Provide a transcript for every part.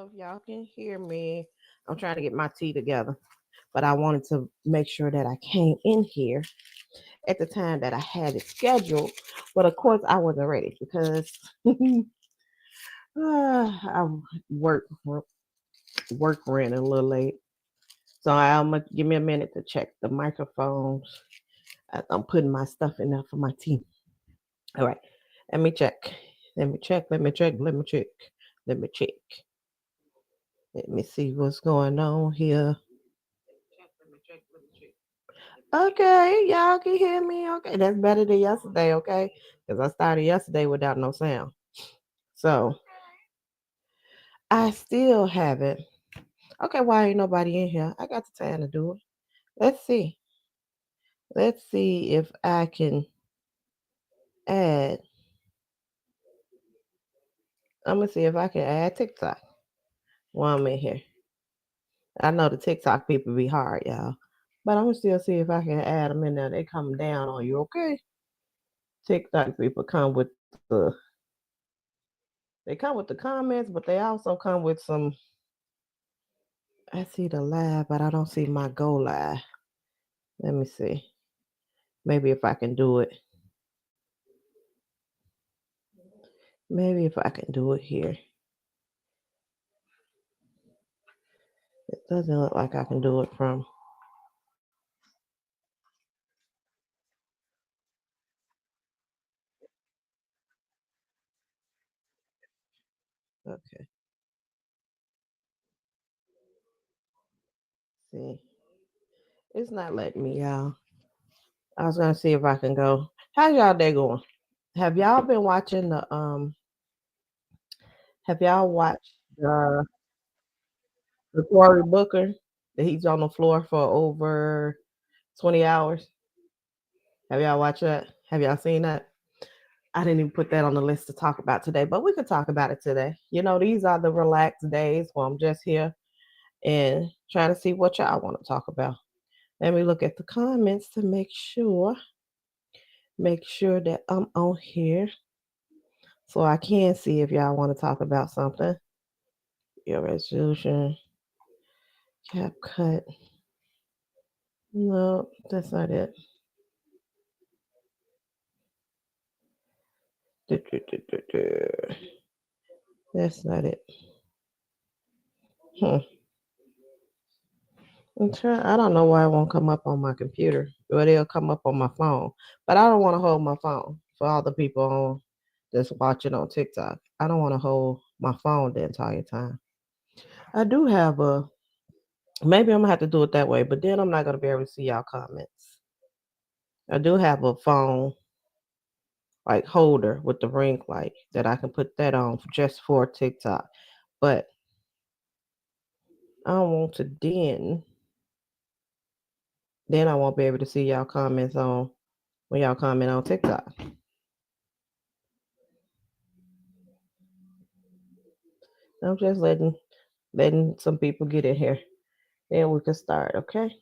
know if y'all can hear me. I'm trying to get my tea together, but I wanted to make sure that I came in here at the time that I had it scheduled. But of course, I wasn't ready because I work ran a little late. So I'm gonna give me a minute to check the microphones. I'm putting my stuff in there for my tea. All right, let me check. Let me check. Let me check. Let me check. Let me check. Let me see what's going on here. Okay, y'all can hear me. Okay, that's better than yesterday. Okay, because I started yesterday without no sound. So I still haven't. Okay, why ain't nobody in here? I got the time to do it. Let's see. Let's see if I can add. I'm gonna see if I can add TikTok while I'm in here. I know the TikTok people be hard, y'all, but I'm gonna still see if I can add them in there. They come down on you, okay? TikTok people come with they come with the comments, but they also come with some. I see the live, but I don't see my go live. Let me see. Maybe if I can do it. Maybe if I can do it here. It doesn't look like I can do it from. Okay. See, it's not letting me, y'all. I was gonna see if I can go. How's y'all day going? Have y'all been watching the Have y'all watched the Cory Booker that he's on the floor for over 20 hours? Have y'all watched that? Have y'all seen that? I didn't even put that on the list to talk about today, but we could talk about it today. You know, these are the relaxed days where I'm just here and trying to see what y'all want to talk about. Let me look at the comments to make sure that I'm on here so I can see if y'all want to talk about something. Your resolution, cap cut. No, that's not it. That's not it. Hmm. I don't know why it won't come up on my computer, but it'll come up on my phone. But I don't want to hold my phone for all the people on that's watching on TikTok. I don't want to hold my phone the entire time. I do have a. Maybe I'm gonna have to do it that way, but then I'm not gonna be able to see y'all comments. I do have a phone like holder with the ring light that I can put that on just for TikTok, but I don't want to then I won't be able to see y'all comments on when y'all comment on TikTok. I'm just letting some people get in here. Then we can start, okay?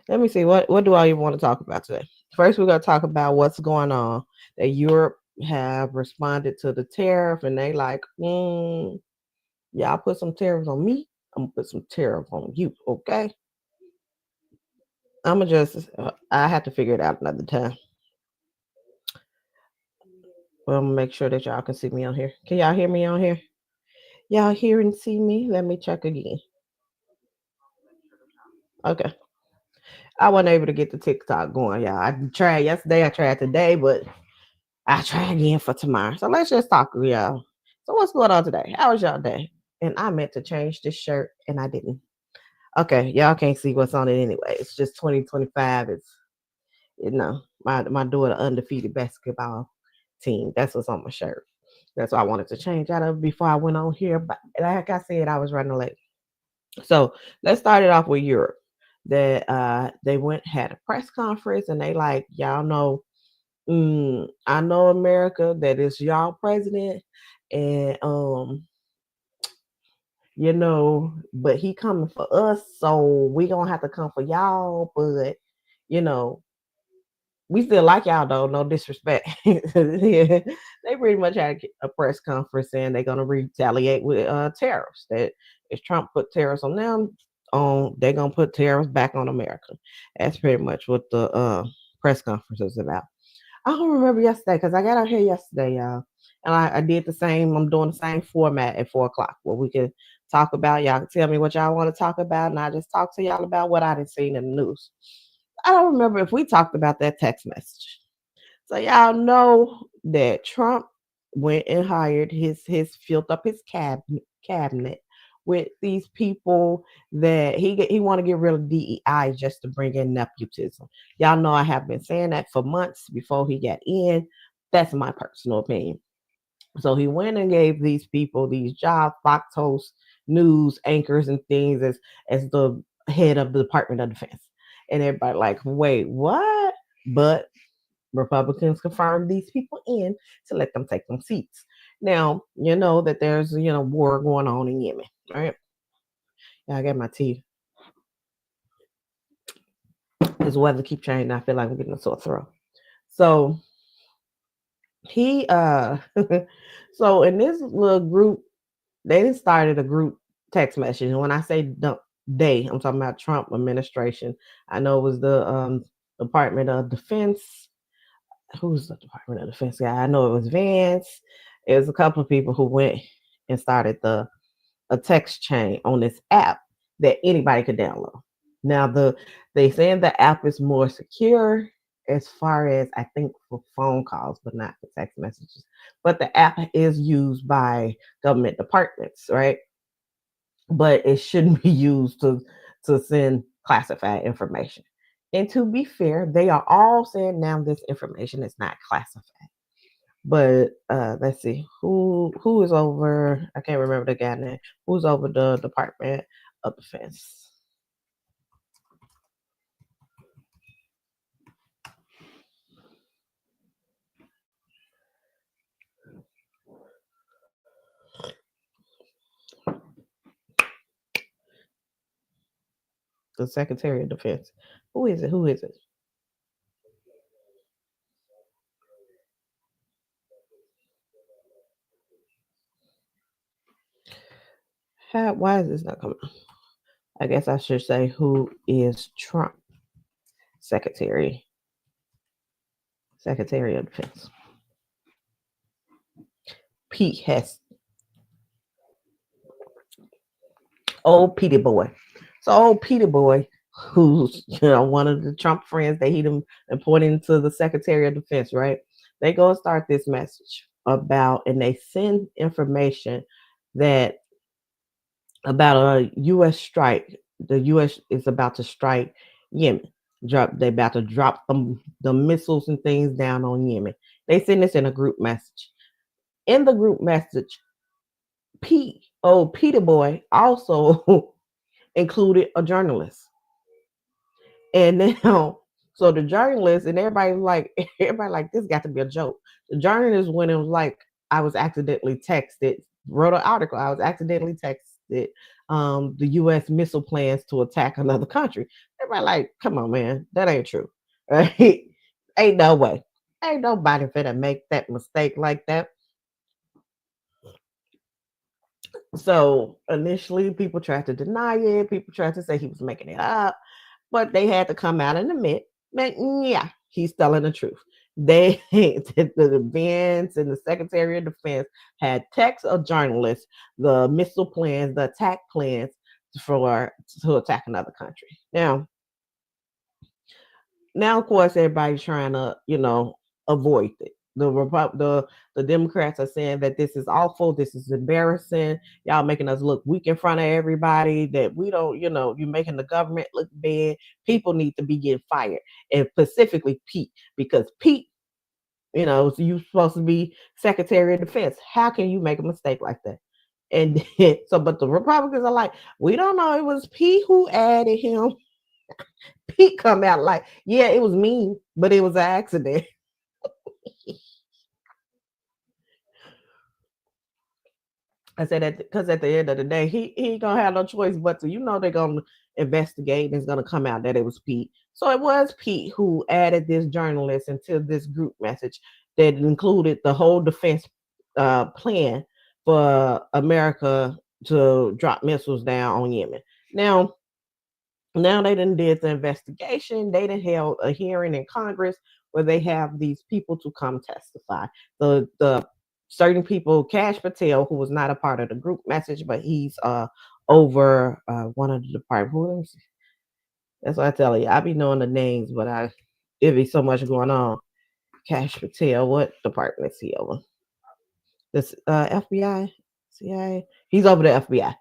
Let me see what do I even want to talk about today. First, we're gonna talk about what's going on. That Europe have responded to the tariff, and they like, y'all put some tariffs on me. I'm gonna put some tariff on you, okay? I'm gonna just I have to figure it out another time. But I'm gonna make sure that y'all can see me on here. Can y'all hear me on here? Y'all hear and see me? Let me check again. Okay. I wasn't able to get the TikTok going, y'all. I tried yesterday, I tried today, but I try again for tomorrow. So let's just talk, y'all. So what's going on today? How was y'all day? And I meant to change this shirt and I didn't. Okay, y'all can't see what's on it anyway. It's just 2025. It's my daughter undefeated basketball team. That's what's on my shirt. That's what I wanted to change out of before I went on here. But like I said, I was running late. So let's start it off with Europe. That they went had a press conference and they like y'all know. I know America that is y'all president, and but he coming for us, so we gonna have to come for y'all. But you know, we still like y'all though, no disrespect. Yeah, they pretty much had a press conference saying they're gonna retaliate with tariffs. That if Trump put tariffs on them, on they're gonna put tariffs back on America. That's pretty much what the press conference is about. I don't remember yesterday because I got out here yesterday, y'all. And I did the same, I'm doing the same format at 4 o'clock where we can talk about, y'all can tell me what y'all want to talk about, and I just talk to y'all about what I done seen in the news. I don't remember if we talked about that text message. So y'all know that Trump went and hired his filled up his cabinet with these people that he want to get rid of DEI just to bring in nepotism. Y'all know I have been saying that for months before he got in. That's my personal opinion. So he went and gave these people these jobs, Fox hosts, news anchors, and things as the head of the Department of Defense. And everybody like, wait, what? But Republicans confirmed these people in to let them take them seats. Now, you know that there's war going on in Yemen, right? Yeah, I got my tea. This weather keep changing. I feel like I'm getting a sore throat. So he so in this little group, they started a group text message. And when I say they, I'm talking about Trump administration. I know it was the Department of Defense. Who's the Department of Defense guy? I know it was Vance. It was a couple of people who went and started a text chain on this app that anybody could download. Now they saying the app is more secure as far as I think for phone calls, but not for text messages. But the app is used by government departments, right? But it shouldn't be used to send classified information. And to be fair, they are all saying now this information is not classified. But let's see who is over. I can't remember the guy name. Who's over the Department of Defense? The Secretary of Defense. Who is it? Who is it? Why is this not coming? I guess I should say who is Trump Secretary Secretary of Defense. Pete Hess, old Petey boy. So old Petey boy, who's one of the Trump friends that he done appointed to the Secretary of Defense, right? They go and start this message about, and they send information that about a U.S. strike. The U.S. is about to strike Yemen. They're about to drop the missiles and things down on Yemen. They send this in a group message. In the group message, Peter Boy also included a journalist. And now, so the journalist and everybody like, this got to be a joke. The journalist went and was like, I was accidentally texted, wrote an article. I was accidentally texted the U.S. missile plans to attack another country. Everybody like, come on, man, that ain't true, right? Ain't no way. Ain't nobody finna make that mistake like that. So initially, people tried to deny it. People tried to say he was making it up, but they had to come out and admit that yeah, he's telling the truth. They the events and the Secretary of Defense had text a journalist the missile plans, the attack plans for to attack another country. Now, of course, everybody's trying to, avoid it. The Democrats are saying that this is awful, this is embarrassing. Y'all making us look weak in front of everybody. That we don't, you're making the government look bad. People need to be getting fired, and specifically Pete, because Pete, you're supposed to be Secretary of Defense. How can you make a mistake like that? And so, but the Republicans are like, we don't know. It was Pete who added him. Pete come out like, yeah, it was me, but it was an accident. I said that because at the end of the day, he ain't gonna have no choice but to, they're gonna investigate and it's gonna come out that it was Pete. So it was Pete who added this journalist into this group message that included the whole defense plan for America to drop missiles down on Yemen. Now, now they done did the investigation. They done held a hearing in Congress where they have these people to come testify. The certain people, Cash Patel, who was not a part of the group message, but he's over one of the departments. That's what I tell you. I be knowing the names, but it be so much going on. Cash Patel, what department is he over? This FBI, CIA. He's over the FBI.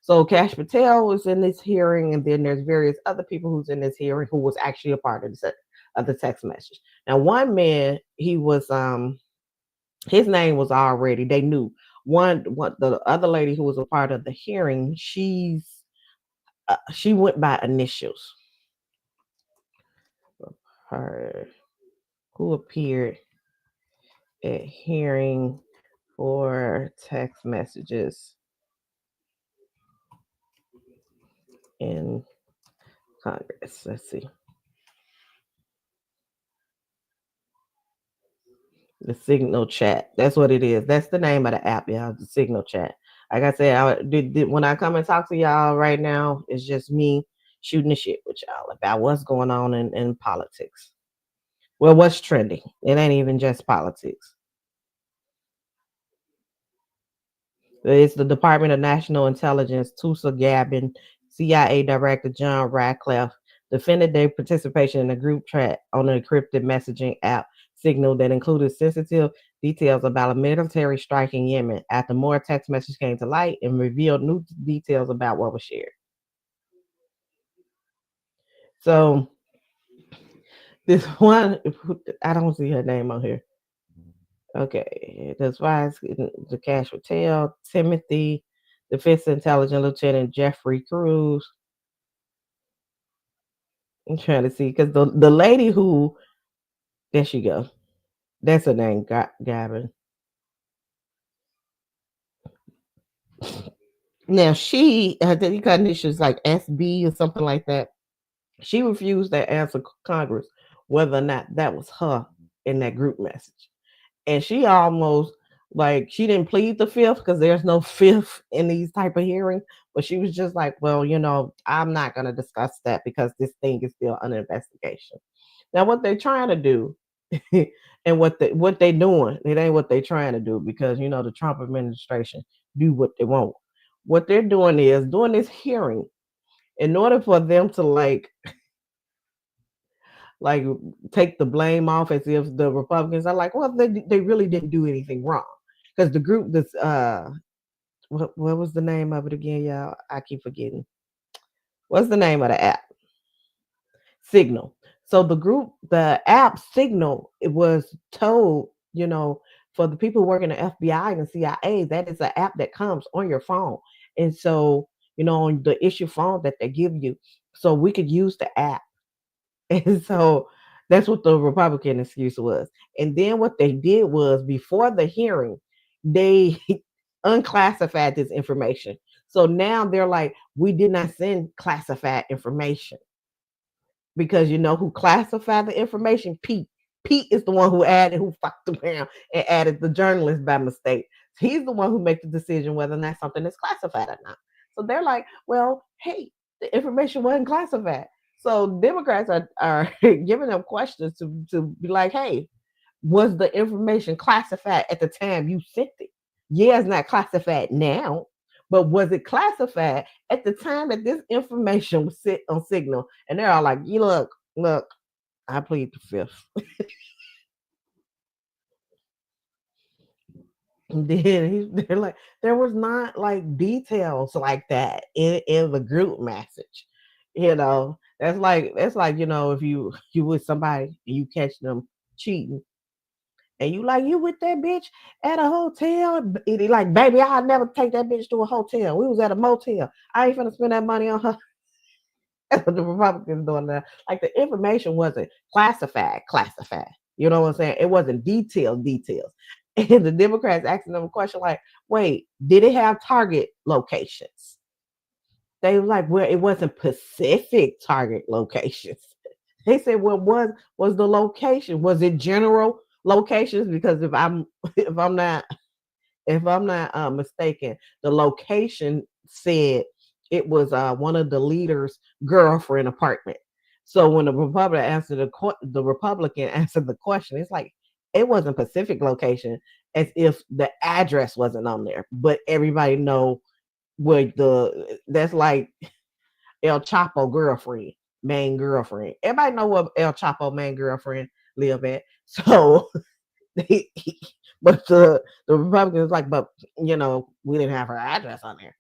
So Cash Patel was in this hearing, and then there's various other people who's in this hearing who was actually a part of the text message. Now, one man, he was his name was already they knew one the other lady who was a part of the hearing. She went by initials. Her who appeared at hearing for text messages in Congress. Let's see. The Signal Chat. That's what it is. That's the name of the app, y'all. The Signal Chat. Like I said, when I come and talk to y'all right now, it's just me shooting the shit with y'all about what's going on in politics. Well, what's trending? It ain't even just politics. It's the Department of National Intelligence, Tulsa Gabbin, CIA Director John Radcliffe defended their participation in a group chat on an encrypted messaging app Signal that included sensitive details about a military strike in Yemen after more text messages came to light and revealed new details about what was shared. So this one, I don't see her name on here. Okay, that's why the Cash Patel, Timothy, Defense Intelligence Lieutenant Jeffrey Cruz. I'm trying to see because the lady who there she go. That's her name, Gavin. Now she the initials like SB or something like that. She refused to answer Congress whether or not that was her in that group message, and she almost like she didn't plead the fifth because there's no fifth in these type of hearings. But she was just like, well, I'm not going to discuss that because this thing is still under investigation. Now, what they're trying to do, and what they doing, it ain't what they trying to do because the Trump administration do what they want. What they're doing is doing this hearing in order for them to like take the blame off as if the Republicans are like, well, they really didn't do anything wrong because the group that's what was the name of it again, y'all? I keep forgetting. What's the name of the app? Signal. So the app Signal, it was told, for the people working in the FBI and the CIA, that is an app that comes on your phone. And so, on the issue phone that they give you, so we could use the app. And so that's what the Republican excuse was. And then what they did was before the hearing, they unclassified this information. So now they're like, we did not send classified information because you know who classified the information? Pete. Pete is the one who fucked around and added the journalist by mistake. He's the one who makes the decision whether or not something is classified or not. So they're like, well, hey, the information wasn't classified. So Democrats are giving them questions to be like, hey, was the information classified at the time you sent it? Yeah, it's not classified now, but was it classified at the time that this information was set on Signal? And they're all like, you look, I plead the fifth. And then they're like, there was not like details like that in the group message. That's like if you with somebody and you catch them cheating and you like you with that bitch at a hotel, like baby, I'll never take that bitch to a hotel. We was at a motel. I ain't finna spend that money on her. That's what the Republicans doing now. Like the information wasn't classified. You know what I'm saying? It wasn't details. And the Democrats asking them a question like, wait, did it have target locations? They were like, well, it wasn't specific target locations. They said, well, was the location? Was it general locations? Because if I'm not if I'm not mistaken, the location said it was one of the leader's girlfriend apartment. So when the Republican answered the question, it's like it wasn't Pacific location, as if the address wasn't on there. But everybody know where the that's like El Chapo girlfriend, main girlfriend. Everybody know where El Chapo main girlfriend live at. So he, but the Republicans like, but we didn't have her address on there.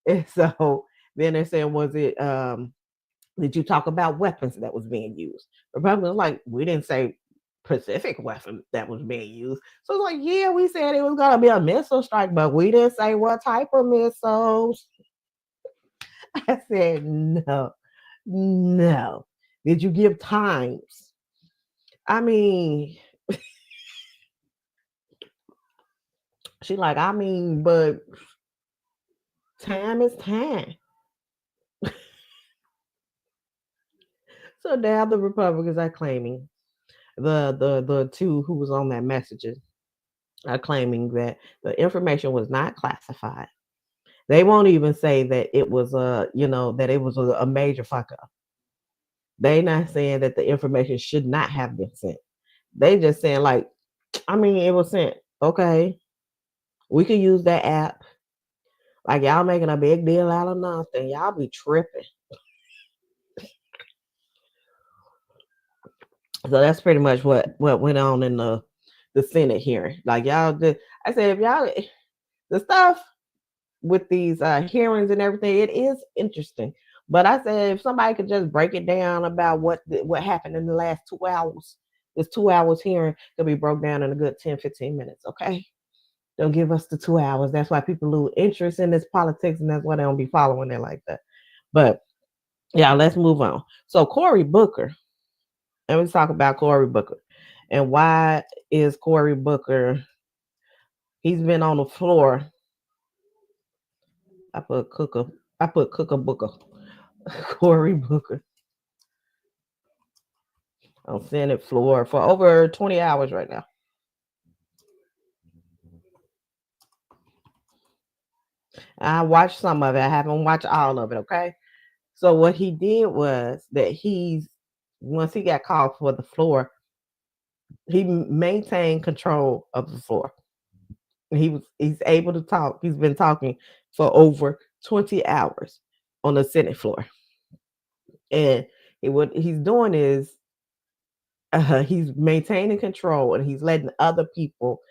And so then they're saying, was it did you talk about weapons that was being used? Republicans like, we didn't say specific weapon that was being used. So it's like, yeah, we said it was gonna be a missile strike, but we didn't say what type of missiles. I said no, no. Did you give times? I mean, she like, I mean, but time is time. So now the Republicans are claiming the two who was on that messages are claiming that the information was not classified. They won't even say that it was that it was a major fuck up. They not saying that the information should not have been sent. They just saying like, I mean, it was sent. Okay, we could use that app. Like y'all making a big deal out of nothing. Y'all be tripping. So that's pretty much what went on in the Senate hearing. Like y'all did. I said if y'all the stuff with these hearings and everything, it is interesting. But I said if somebody could just break it down about what happened in the last 2 hours, this 2 hours hearing could be broke down in a good 10, 15 minutes. Okay. Don't give us the 2 hours. That's why people lose interest in this politics, and that's why they don't be following it like that. But yeah, let's move on. So Cory Booker, and let's talk about Cory Booker. And why is Cory Booker, he's been on the floor. I put Cooker Booker. Cory Booker on Senate floor for over 20 hours right now. I watched some of it. I haven't watched all of it, okay? So what he did was that once he got called for the floor, he maintained control of the floor. He's able to talk. He's been talking for over 20 hours on the Senate floor. And what he's doing is he's maintaining control, and he's letting other people,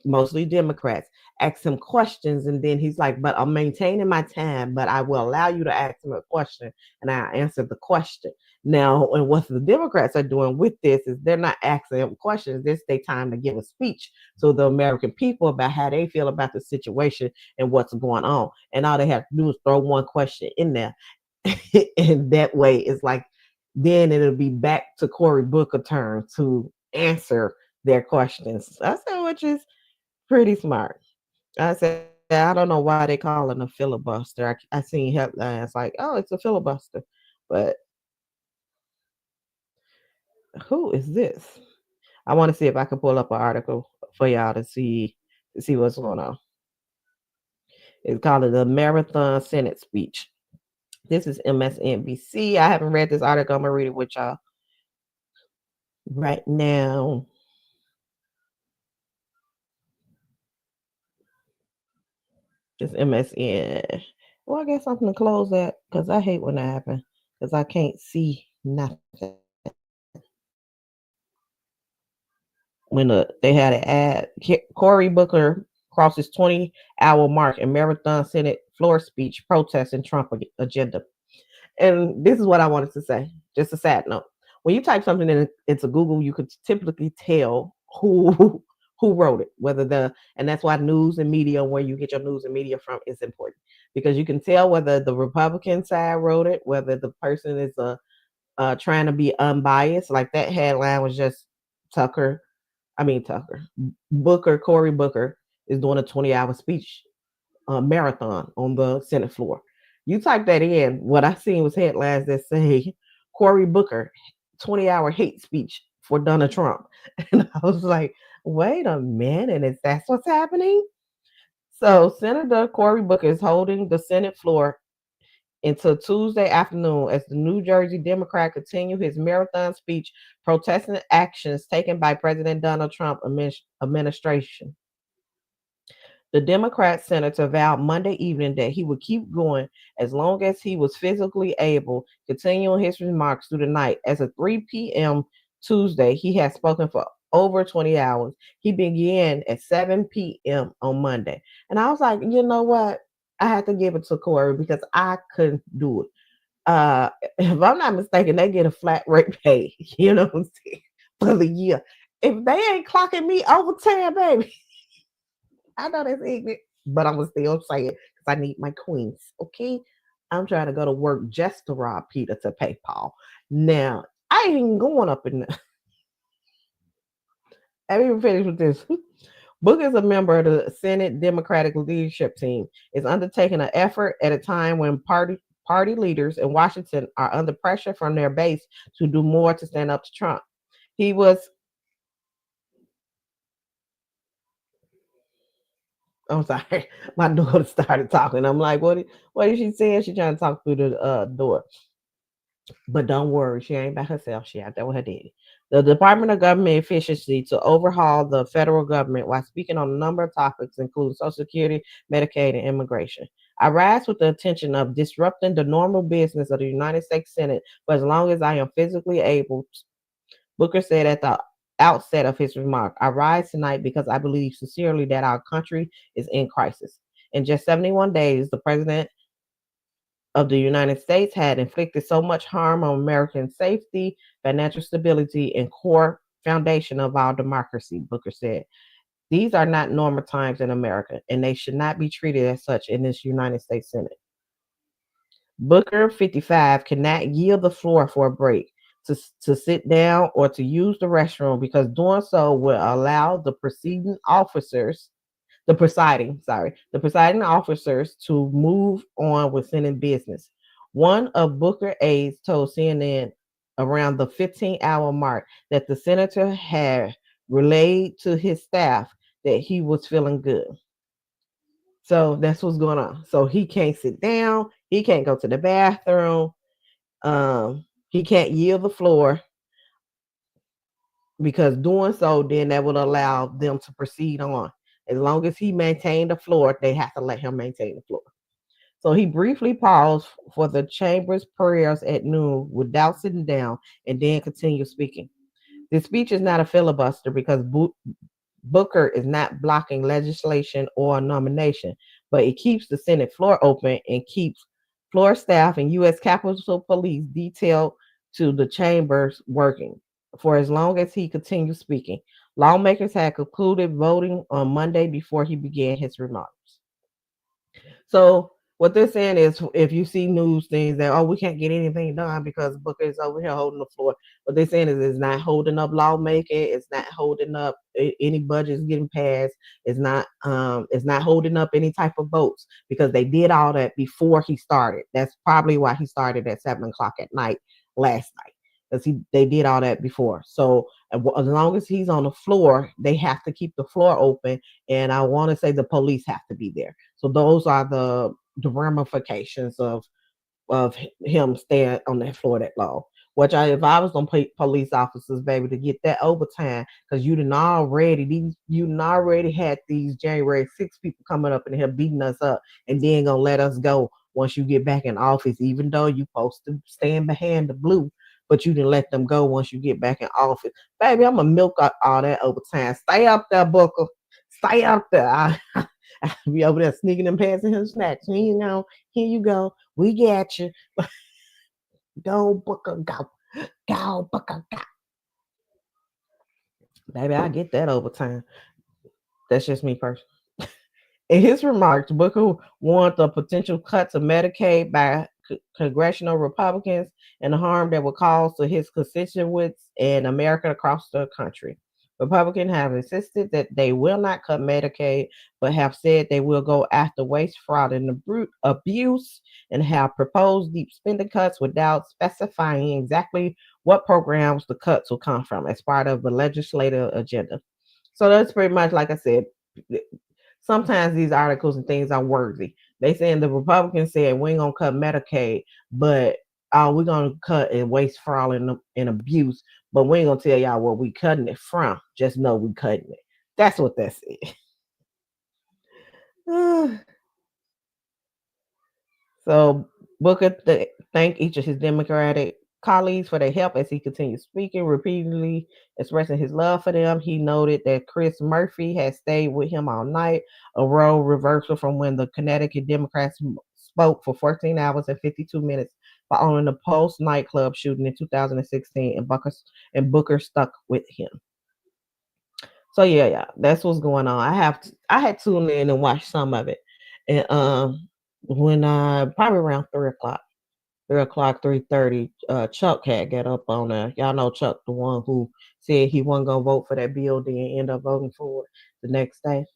mostly Democrats, ask him questions. And then he's like, but I'm maintaining my time, but I will allow you to ask him a question and I answer the question. Now, and what the Democrats are doing with this is they're not asking him questions. This is their time to give a speech to the American people about how they feel about the situation and what's going on. And all they have to do is throw one question in there. And that way it's like, then it'll be back to Cory Booker turn to answer their questions. I said, which is pretty smart. I said, I don't know why they call it a filibuster. I seen headlines like, oh, it's a filibuster. But who is this? I want to see if I can pull up an article for y'all to see what's going on. It's called the Marathon Senate Speech. This is MSNBC. I haven't read this article. I'm gonna read it with y'all right now. It's MSN. Well, I guess I'm gonna close that because I hate when that happens because I can't see nothing. When they had an ad, Cory Booker crosses 20-hour mark in marathon Senate floor speech protesting Trump agenda. And this is what I wanted to say. Just a sad note. When you type something into Google, you could typically tell who wrote it, and that's why news and media, where you get your news and media from, is important, because you can tell whether the Republican side wrote it, whether the person is trying to be unbiased. Like that headline was just Tucker. I mean Tucker. Booker, Cory Booker, is doing a 20-hour speech marathon on the Senate floor. You type that in, what I seen was headlines that say Cory Booker 20-hour hate speech for Donald Trump. And I was like, wait a minute, is that what's happening? So Senator Cory Booker is holding the Senate floor until Tuesday afternoon as the New Jersey Democrat continue his marathon speech protesting actions taken by President Donald Trump administration. The Democrat senator vowed Monday evening that he would keep going as long as he was physically able, continuing his remarks through the night. As of 3 p.m. Tuesday, he had spoken for over 20 hours. He began at 7 p.m. on Monday. And I was like, you know what? I had to give it to Cory because I couldn't do it. If I'm not mistaken, they get a flat rate pay, you know what I'm saying, for the year. If they ain't clocking me overtime, baby, I know that's ignorant, but I'm gonna still say it because I need my queens. Okay, I'm trying to go to work just to rob Peter to pay Paul. Now I ain't even going up in there. I haven't even finished with this. Booker is a member of the Senate Democratic leadership team. Is undertaking an effort at a time when party leaders in Washington are under pressure from their base to do more to stand up to Trump. He was I'm sorry. My daughter started talking. I'm like, what is she saying? She trying to talk through the door. But don't worry, she ain't by herself. She out there with her daddy. The Department of Government Efficiency to overhaul the federal government while speaking on a number of topics, including Social Security, Medicaid, and immigration. I rise with the intention of disrupting the normal business of the United States Senate for as long as I am physically able. Booker said at the outset of his remark, I rise tonight because I believe sincerely that our country is in crisis. In just 71 days, the president of the United States had inflicted so much harm on American safety, financial stability, and core foundation of our democracy, Booker said. These are not normal times in America, and they should not be treated as such in this United States Senate. Booker, 55, cannot yield the floor for a break to sit down or to use the restroom because doing so will allow the presiding officers to move on with Senate business. One of Booker aides told CNN around the 15-hour mark that the senator had relayed to his staff that he was feeling good. So that's what's going on. So he can't sit down, he can't go to the bathroom, he can't yield the floor because doing so, then that would allow them to proceed on. As long as he maintained the floor, they have to let him maintain the floor. So he briefly paused for the chamber's prayers at noon without sitting down and then continued speaking. This speech is not a filibuster because Booker is not blocking legislation or a nomination, but it keeps the Senate floor open and keeps floor staff and U.S. Capitol Police detailed to the chambers working for as long as he continues speaking. Lawmakers had concluded voting on Monday before he began his remarks. So what they're saying is, if you see news things that we can't get anything done because Booker is over here holding the floor. What they're saying is it's not holding up lawmaking. It's not holding up any budgets getting passed. It's not holding up any type of votes because they did all that before he started. That's probably why he started at 7 o'clock at night last night because they did all that before. So as long as he's on the floor, they have to keep the floor open, and I want to say the police have to be there. So those are the ramifications of him staying on that floor that long. Which if I was gonna pay police officers, baby, to get that overtime, because you done already had these January 6 people coming up in here beating us up, and then gonna let us go once you get back in office, even though you supposed to stand behind the blue, but you didn't let them go once you get back in office. Baby, I'm gonna milk out all that overtime. Stay up there, Booker. Stay up there. I be over there sneaking and passing him snacks. Here you go. We got you. Go, Booker, go. Go, Booker, go. Baby, I get that overtime. That's just me personally. In his remarks, Booker warned the potential cut to Medicaid by congressional Republicans and the harm that would cause to his constituents and America across the country. Republicans have insisted that they will not cut Medicaid, but have said they will go after waste, fraud, and abuse, and have proposed deep spending cuts without specifying exactly what programs the cuts will come from as part of the legislative agenda. So that's pretty much like I said. Sometimes these articles and things are worthy. They saying the Republicans said we ain't gonna cut Medicaid, but we're gonna cut and waste, fraud, and abuse, but we ain't gonna tell y'all where we cutting it from. Just know we cutting it. That's what that said. So Booker thanked each of his Democratic colleagues for their help as he continued speaking, repeatedly expressing his love for them. He noted that Chris Murphy had stayed with him all night, a role reversal from when the Connecticut Democrats spoke for 14 hours and 52 minutes following the Pulse nightclub shooting in 2016, and Booker stuck with him. So yeah, that's what's going on. I had tuned in and watched some of it, and when probably around 3 o'clock. 3 o'clock, 3:30, Chuck had got up on there. Y'all know Chuck, the one who said he wasn't gonna vote for that bill, then end up voting for it the next day.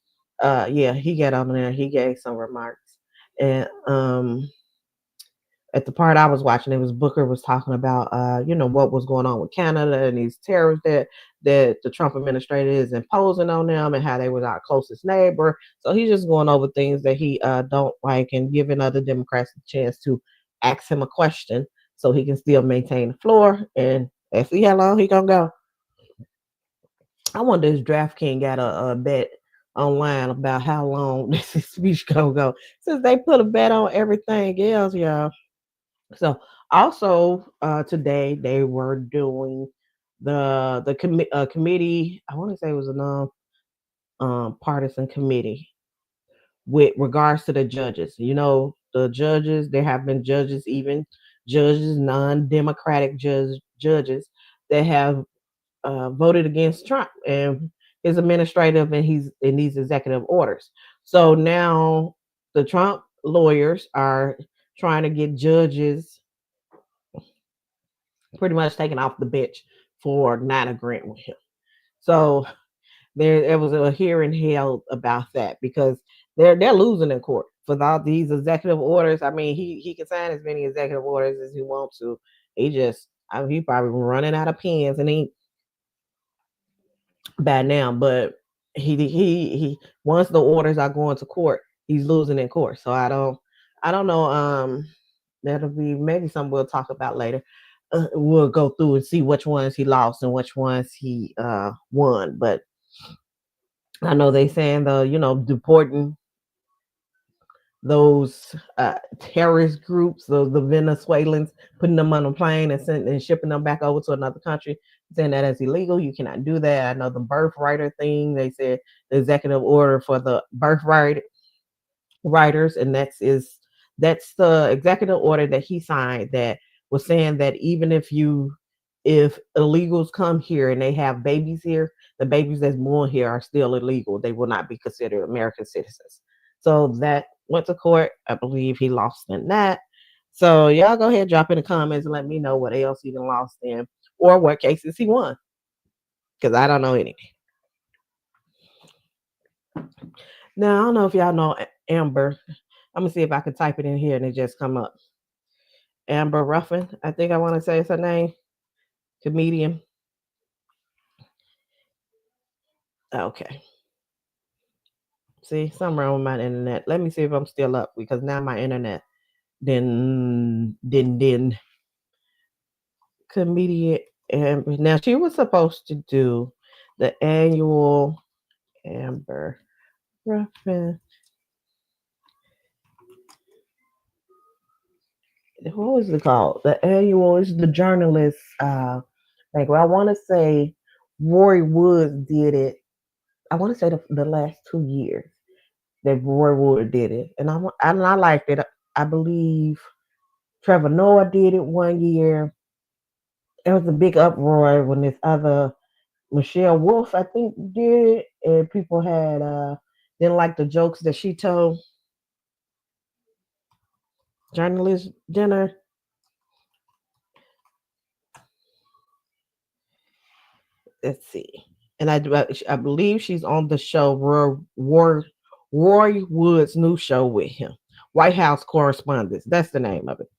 Yeah, he got on there. He gave some remarks, and at the part I was watching, it was Booker was talking about, what was going on with Canada and these tariffs that the Trump administration is imposing on them, and how they was our closest neighbor. So he's just going over things that he don't like, and giving other Democrats a chance to ask him a question so he can still maintain the floor. And let's see how long he gonna go. I wonder if DraftKings got a bet online about how long this speech gonna go, since they put a bet on everything else, y'all. So also today they were doing the committee. I want to say it was a non partisan committee with regards to the judges. The judges. There have been judges, even judges, non-democratic judges that have voted against Trump and his administrative and he's in these executive orders. So now the Trump lawyers are trying to get judges pretty much taken off the bench for not agreeing with him. So there was a hearing held about that, because they're losing in court for all these executive orders. I mean, he can sign as many executive orders as he wants to. He probably running out of pens and he bad now, but he once the orders are going to court, he's losing in court. So I don't know. That'll be maybe something we'll talk about later. We'll go through and see which ones he lost and which ones he won. But I know they saying deporting those terrorist groups, the Venezuelans, putting them on a plane and shipping them back over to another country, saying that is illegal. You cannot do that. I know the birthrighter thing. They said the executive order for the birthright writers, and that's the executive order that he signed that was saying that even if illegals come here and they have babies here, the babies that's born here are still illegal. They will not be considered American citizens. So that went to court. I believe he lost in that. So y'all go ahead, drop in the comments and let me know what else he done lost in, or what cases he won, because I don't know any. Now I don't know if y'all know Amber. I'm gonna see if I can type it in here and it just come up. Amber Ruffin, I think I want to say it's her name. Comedian. Okay. See, something wrong with my internet. Let me see if I'm still up, because now my internet then comedian. And now she was supposed to do the annual Amber Ruffin. What was it called? The annual is the journalist. Well, I want to say Roy Woods did it. I want to say the last 2 years that Roy Wood did it, and I liked it. I believe Trevor Noah did it one year. There was a big uproar when this other Michelle Wolf, I think, did it, and people had didn't like the jokes that she told. Journalist dinner. Let's see. and I believe she's on the show Roy Wood's new show with him, White House Correspondence. That's the name of it.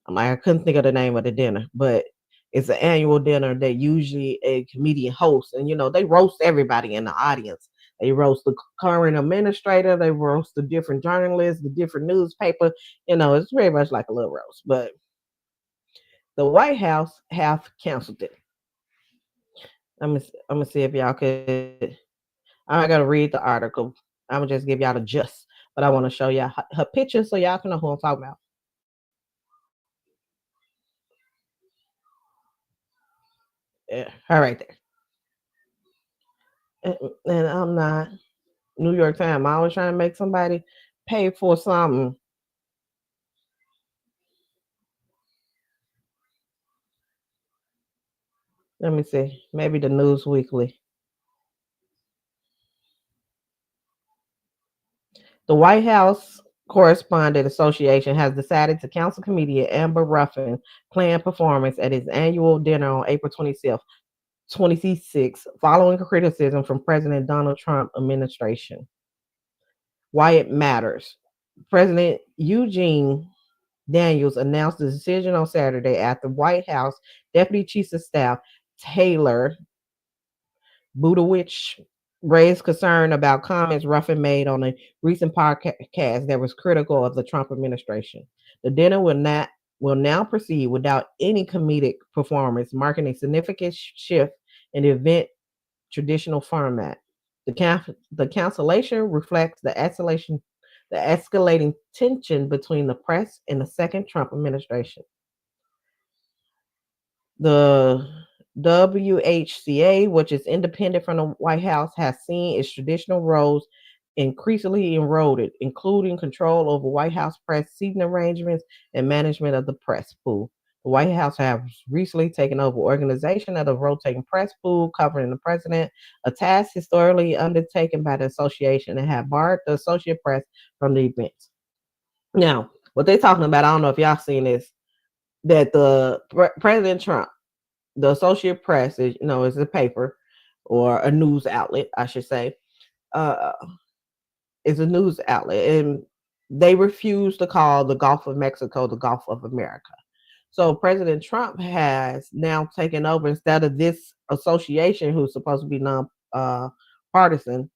I couldn't think of the name of the dinner, but it's an annual dinner that usually a comedian hosts, and they roast everybody in the audience. They roast the current administrator, they roast the different journalists, the different newspaper. It's very much like a little roast. But the White House have canceled it. I'm gonna see if y'all could. I gotta read the article. I'm gonna just give y'all the gist, but I want to show y'all her picture so y'all can know who I'm talking about. Yeah, her right there. And I'm not New York Times. I always trying to make somebody pay for something. Let me see. Maybe the News Weekly. The White House Correspondent Association has decided to cancel comedian Amber Ruffin planned performance at his annual dinner on April 26th, following criticism from President Donald Trump administration. Why it matters. President Eugene Daniels announced the decision on Saturday after White House Deputy Chief of Staff Taylor Budowich raised concern about comments Ruffin made on a recent podcast that was critical of the Trump administration. The dinner will now proceed without any comedic performance, marking a significant shift in the event traditional format. The cancellation reflects the escalating tension between the press and the second Trump administration. The WHCA, which is independent from the White House, has seen its traditional roles increasingly eroded, including control over White House press seating arrangements and management of the press pool. The White House has recently taken over organization of the rotating press pool covering the president, a task historically undertaken by the association, and have barred the Associate Press from the events. Now, what they're talking about, I don't know if y'all seen this, that the President Trump, the Associate Press is, is a paper or a news outlet, I should say, uh, is a news outlet, and they refuse to call the Gulf of Mexico the Gulf of America. So President Trump has now taken over instead of this association, who's supposed to be non partisan.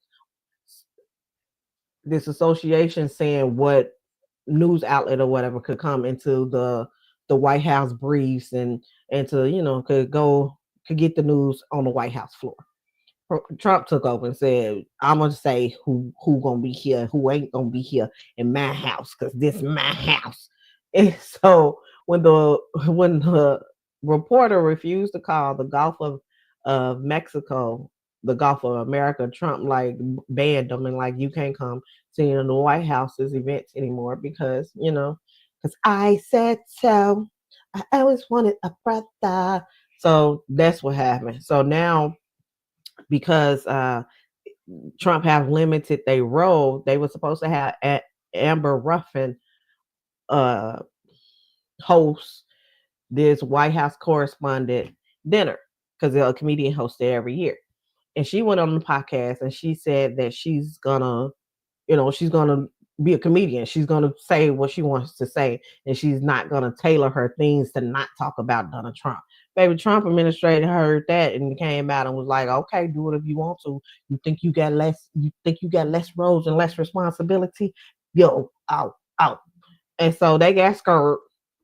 This association saying what news outlet or whatever could come into the White House briefs and to could get the news on the White House floor. Trump took over and said, "I'm gonna say who gonna be here, who ain't gonna be here in my house, because this is my house." And so when the reporter refused to call the Gulf of Mexico the Gulf of America, Trump like banned them and like you can't come to the White House's events anymore because I said so. I always wanted a brother. So that's what happened. So now because Trump have limited their role, they were supposed to have Amber Ruffin uh, host this White House correspondent dinner because a comedian hosts it every year. And she went on the podcast and she said that she's gonna be a comedian. She's gonna say what she wants to say, and she's not gonna tailor her things to not talk about Donald Trump. Baby, Trump administrator heard that and came out and was like, "Okay, do it if you want to. You think you got less? You think you got less roles and less responsibility? Yo, out, out." And so they got scared.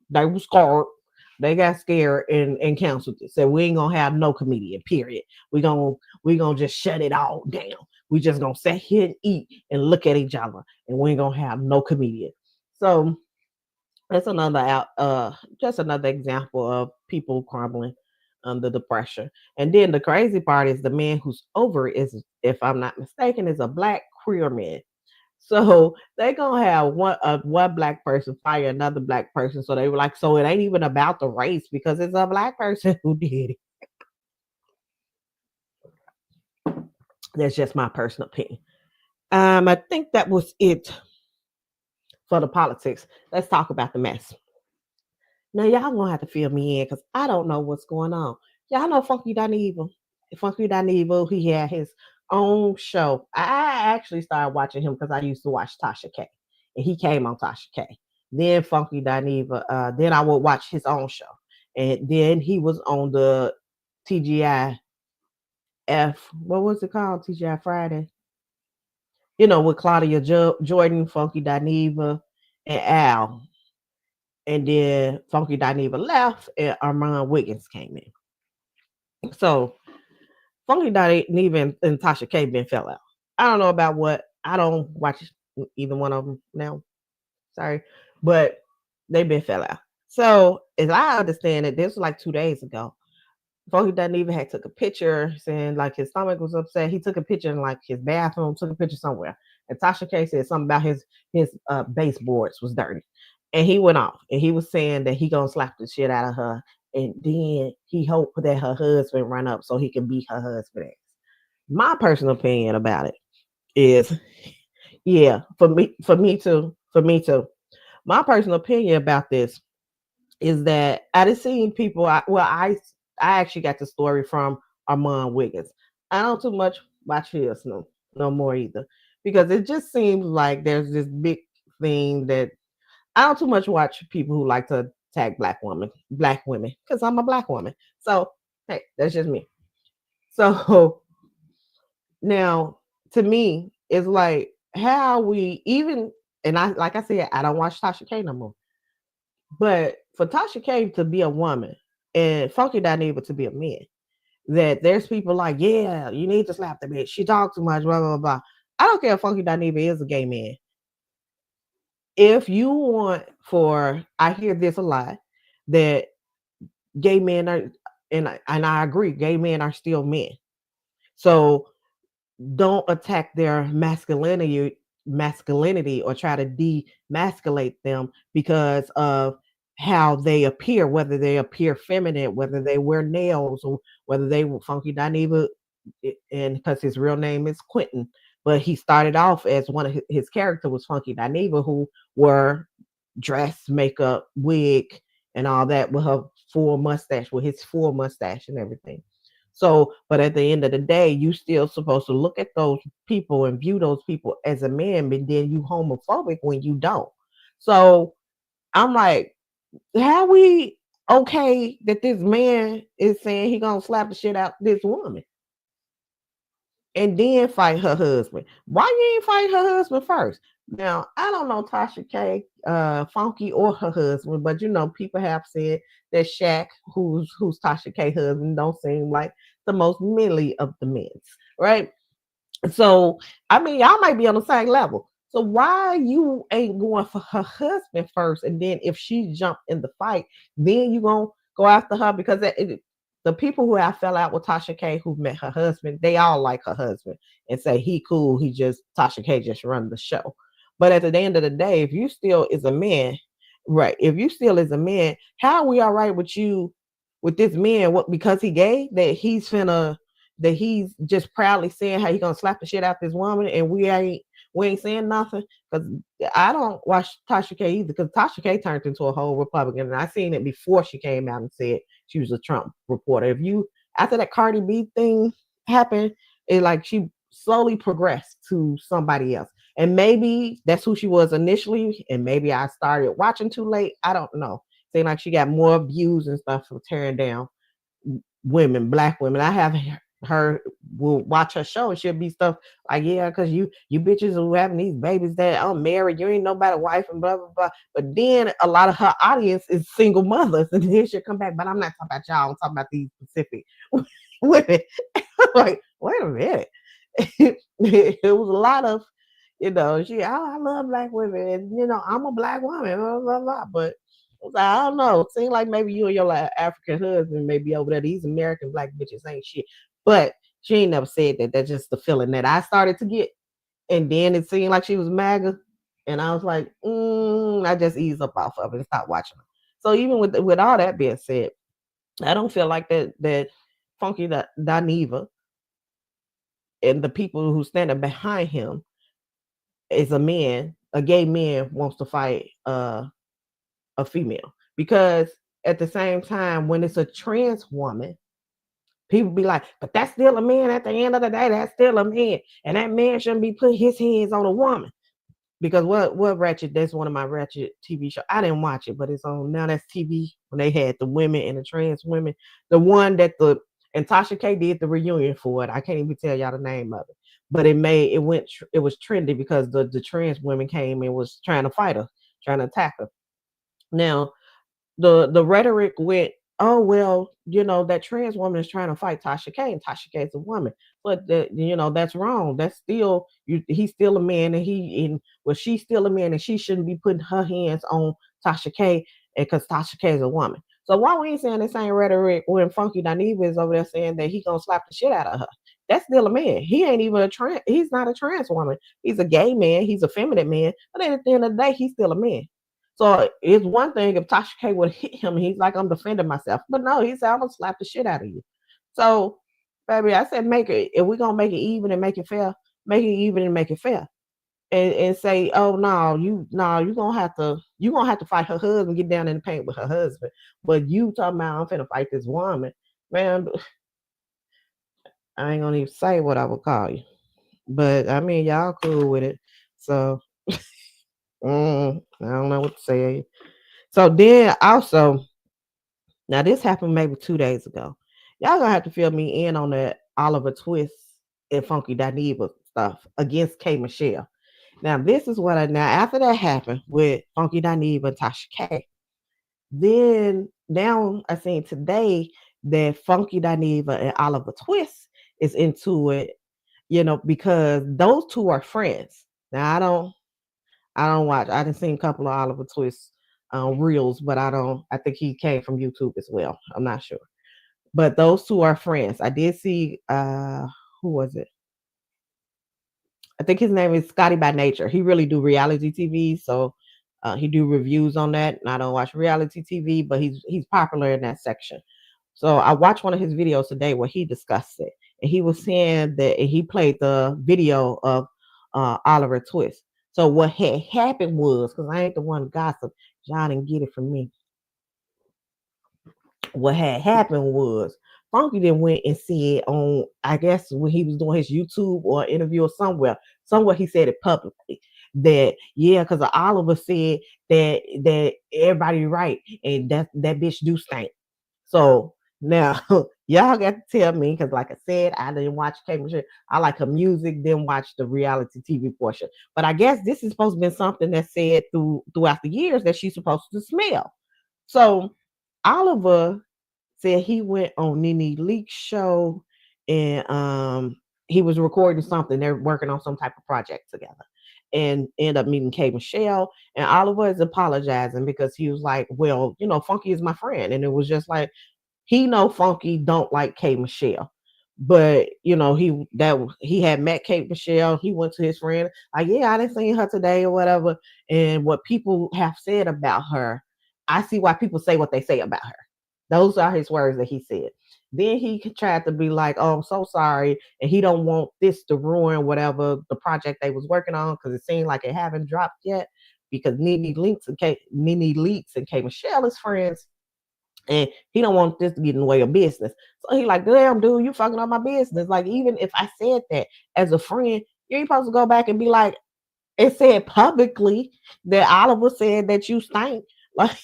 They were scared. They got scared and canceled it. Said we ain't gonna have no comedian. Period. We gonna just shut it all down. We just gonna sit here and eat and look at each other, and we ain't gonna have no comedian. So that's another just another example of people crumbling under the pressure. And then the crazy part is the man who's over it is, if I'm not mistaken, is a black queer man. So they gonna have one black person fire another black person. So they were like, so it ain't even about the race because it's a black person who did it. That's just my personal opinion. I think that was it for the politics. Let's talk about the mess. Now y'all gonna have to fill me in because I don't know what's going on. Y'all know Funky Done Evil. Funky Dineva, he had his own show. I actually started watching him because I used to watch Tasha K, and he came on Tasha K. Then Funky Dineva, then I would watch his own show, and then he was on the TGI What was it called? TGI Friday. With Claudia Jordan, Funky Dineva, and Al. And then Funky Dineva left, and Armand Wiggins came in. So Funky Dineva and Tasha K been fell out. I don't know about what. I don't watch either one of them now. Sorry, but they been fell out. So as I understand it, this was like 2 days ago. Funky Dineva had took a picture saying like his stomach was upset. He took a picture in like his bathroom, took a picture somewhere. And Tasha K said something about his baseboards was dirty. And he went off and he was saying that he gonna slap the shit out of her. And then he hoped that her husband run up so he can beat her husband. My personal opinion about it is, yeah, for me too. My personal opinion about this is that I done seen people. I actually got the story from Armand Wiggins. I don't too much watch his no more either, because it just seems like there's this big thing that I don't too much watch people who like to attack black women, because I'm a black woman. So hey, that's just me. So now, to me, it's like how we even, and I like I said, I don't watch Tasha K no more. But for Tasha K to be a woman and Funky Dineva to be a man, that there's people like, yeah, you need to slap the bitch. She talks too much, blah blah blah. I don't care if Funky Dineva is a gay man. If you want for, I hear this a lot, that gay men are, and I agree, gay men are still men. So don't attack their masculinity or try to demasculate them because of how they appear, whether they appear feminine, whether they wear nails, or whether they were Funky Dineva, and because his real name is Quentin, but he started off as one of his character was Funky Dineva, who were dress, makeup, wig, and all that with her full mustache, with his full mustache and everything. So, but at the end of the day, you still supposed to look at those people and view those people as a man, but then you homophobic when you don't. So I'm like, how we okay that this man is saying he gonna slap the shit out this woman and then fight her husband? Why you ain't fight her husband first? Now I don't know Tasha K, Funky, or her husband, but people have said that Shaq, who's Tasha K husband, don't seem like the most manly of the men, right? So I mean, y'all might be on the same level. So why you ain't going for her husband first, and then if she jumped in the fight, then you gonna go after her? Because the people who I fell out with Tasha K who met her husband, they all like her husband and say he cool. He just Tasha K just run the show. But at the end of the day, if you still is a man, right? If you still is a man, how are we all right with you with this man? What, because he gay, that he's just proudly saying how he gonna slap the shit out this woman, and we ain't saying nothing? Because I don't watch Tasha K either, because Tasha K turned into a whole Republican, and I seen it before she came out and said she was a Trump reporter. If you After that Cardi B thing happened, it like she slowly progressed to somebody else. And maybe that's who she was initially, and maybe I started watching too late. I don't know. Seeing like she got more views and stuff for tearing down women, black women. I have her will watch her show and she'll be stuff like, yeah, because you bitches who having these babies that I'm married, you ain't nobody wife and blah blah blah. But then a lot of her audience is single mothers, and then she'll come back. But I'm not talking about y'all. I'm talking about these specific women. Like, wait a minute. It was a lot of, I love black women, and I'm a black woman, blah blah blah. But I don't know. It seems like maybe you and your like, African husband may be over there. These American black bitches ain't shit. But she ain't never said that. That's just the feeling that I started to get. And then it seemed like she was MAGA. And I was like, I just eased up off of it and stopped watching her. So even with all that being said, I don't feel like that Funky Dineva and the people who standing behind him is a gay man wants to fight a female. Because at the same time, when it's a trans woman, People be like, but that's still a man at the end of the day. That's still a man. And that man shouldn't be putting his hands on a woman. Because what Ratchet, that's one of my Ratchet TV shows. I didn't watch it, but it's on now. That's TV when they had the women and the trans women. The one that the and Tasha K did the reunion for it. I can't even tell y'all the name of it. But it was trendy because the trans women came and was trying to fight her, trying to attack her. Now the rhetoric went, oh well, that trans woman is trying to fight Tasha K, and Tasha K is a woman, but that's wrong. That's still he's still a man, and she's still a man, and she shouldn't be putting her hands on Tasha K, because Tasha K is a woman. So why we ain't saying the same rhetoric when Funky Dineva is over there saying that he gonna slap the shit out of her? That's still a man. He ain't even a trans. He's not a trans woman. He's a gay man. He's a feminine man. But at the end of the day, he's still a man. So it's one thing if Tasha K would hit him, he's like, I'm defending myself. But no, he said, I'm gonna slap the shit out of you. So, baby, I said, make it, if we're gonna make it even and make it fair, make it even and make it fair. And say, oh no, you gonna have to fight her husband, get down in the paint with her husband. But you talking about I'm finna fight this woman. Man, I ain't gonna even say what I would call you. But I mean y'all cool with it. So I don't know what to say. So then also, now this happened maybe 2 days ago. Y'all gonna have to fill me in on that Oliver Twist and Funky Dineva stuff against K Michelle. Now this is what now after that happened with Funky Dineva and Tasha K, then now I seen today that Funky Dineva and Oliver Twist is into it, because those two are friends. Now I don't watch. I done seen a couple of Oliver Twist reels, but I don't. I think he came from YouTube as well. I'm not sure, but those two are friends. I did see. Who was it? I think his name is Scotty by Nature. He really do reality TV, so he do reviews on that. And I don't watch reality TV, but he's popular in that section. So I watched one of his videos today where he discussed it, and he was saying that he played the video of Oliver Twist. So what had happened was, because I ain't the one gossip, y'all didn't get it from me. What had happened was Funky then went and said on, I guess when he was doing his YouTube or interview or somewhere he said it publicly that yeah, because Oliver said that everybody right and that bitch do stink. So now y'all got to tell me because, like I said, I didn't watch K. I like her music, then watch the reality TV portion. But I guess this is supposed to be something that's said throughout the years that she's supposed to smell. So Oliver said he went on Nene Leak's show and he was recording something. They're working on some type of project together and end up meeting K. Michelle. And Oliver is apologizing because he was like, well, Funky is my friend. And it was just like, he know Funky don't like K. Michelle. But he had met Kate Michelle. He went to his friend, like, yeah, I didn't see her today or whatever. And what people have said about her, I see why people say what they say about her. Those are his words that he said. Then he tried to be like, "Oh, I'm so sorry," and he don't want this to ruin whatever the project they was working on because it seemed like it haven't dropped yet. Because Nene Leaks and K Michelle is friends, and he don't want this to get in the way of business. So he like, "Damn, dude, you fucking up my business." Like, even if I said that as a friend, you ain't supposed to go back and be like, "It said publicly that Oliver said that you stink." Like,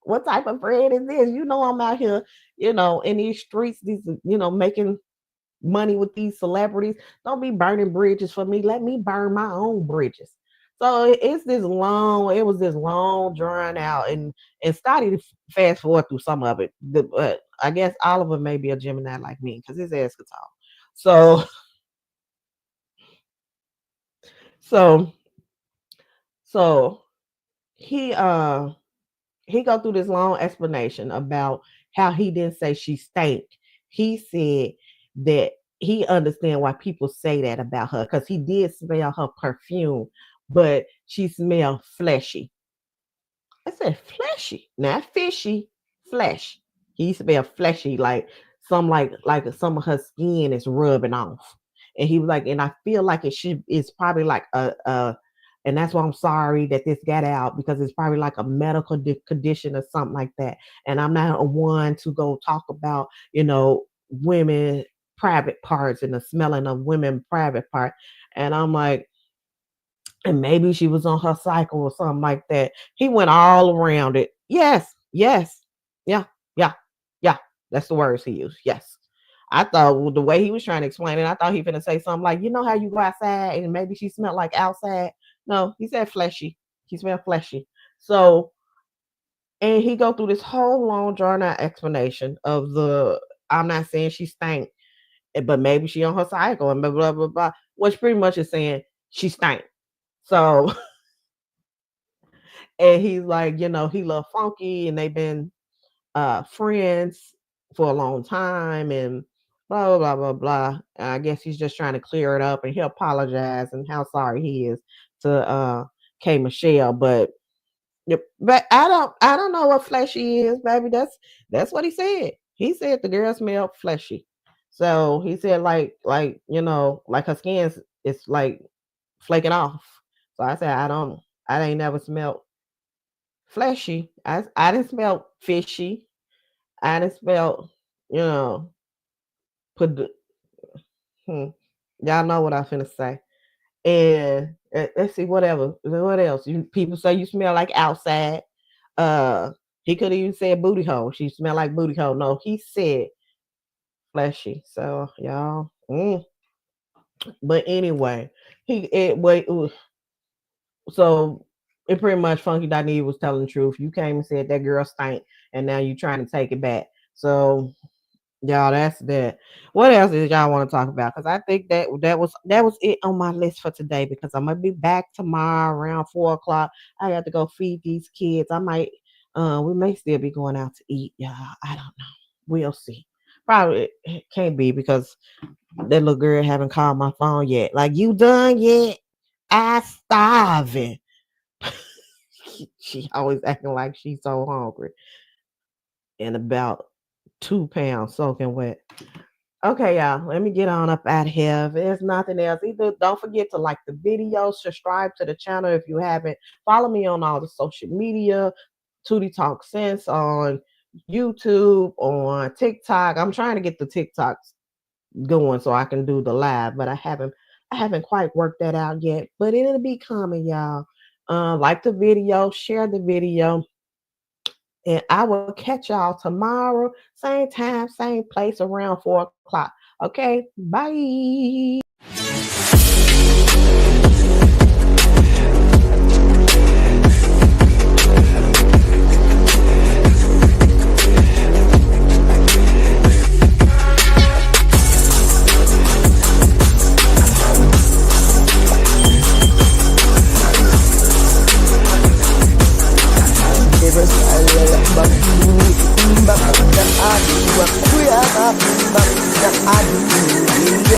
what type of friend is this? I'm out here, in these streets, making money with these celebrities. Don't be burning bridges for me. Let me burn my own bridges. So it was this long drawn out and started to fast forward through some of it. But I guess Oliver may be a Gemini like me because his ass could talk. So so so he he go through this long explanation about how he didn't say she stank. He said that he understand why people say that about her because he did smell her perfume, but she smelled fleshy. I said fleshy, not fishy, flesh. He smelled fleshy, like some of her skin is rubbing off. And he was like, and I feel like it's probably like and that's why I'm sorry that this got out because it's probably like a medical condition or something like that. And I'm not a one to go talk about, women private parts and the smelling of women private part. And I'm like, and maybe she was on her cycle or something like that. He went all around it. Yes, yes, yeah, yeah, yeah. That's the words he used. Yes. I thought the way he was trying to explain it, I thought he was gonna say something like, you know how you go outside and maybe she smelled like outside. No, he said fleshy. He smelled fleshy. So, and he go through this whole long drawn out explanation of the. I'm not saying she stank, but maybe she on her cycle and blah blah blah blah, which pretty much is saying she stank. So and he's like, he love Funky and they've been friends for a long time and blah blah blah blah blah. And I guess he's just trying to clear it up and he apologized and how sorry he is to K Michelle. But but I don't know what fleshy is, baby. That's what he said. He said the girl smelled fleshy. So he said like her skin's it's like flaking off. So I said I ain't never smelled fleshy. I didn't smell fishy. I didn't smell, you know, put the hmm, y'all know what I finna say. And let's see whatever. What else? You people say you smell like outside. Uh he could have even said booty hole. She smelled like booty hole. No, he said fleshy. So y'all. But anyway, he it wait. So it pretty much Funky Dineva was telling the truth. You came and said that girl stank, and now you trying to take it back. So y'all, that's that. What else did y'all want to talk about? Because I think that was it on my list for today. Because I'm gonna be back tomorrow around 4 o'clock. I got to go feed these kids. I might, we may still be going out to eat, y'all. I don't know. We'll see. Probably it can't be because that little girl haven't called my phone yet. Like, you done yet? I starving. She always acting like she's so hungry and about 2 pounds soaking wet. Okay, y'all, let me get on up out of here. If there's nothing else, either don't forget to like the video, subscribe to the channel if you haven't. Follow me on all the social media, Tootie Talk Sense on YouTube, on TikTok. I'm trying to get the TikToks going so I can do the live, but I haven't quite worked that out yet. But it'll be coming, y'all. Like the video, share the video, and I will catch y'all tomorrow, same time, same place, around 4 o'clock. Okay, bye.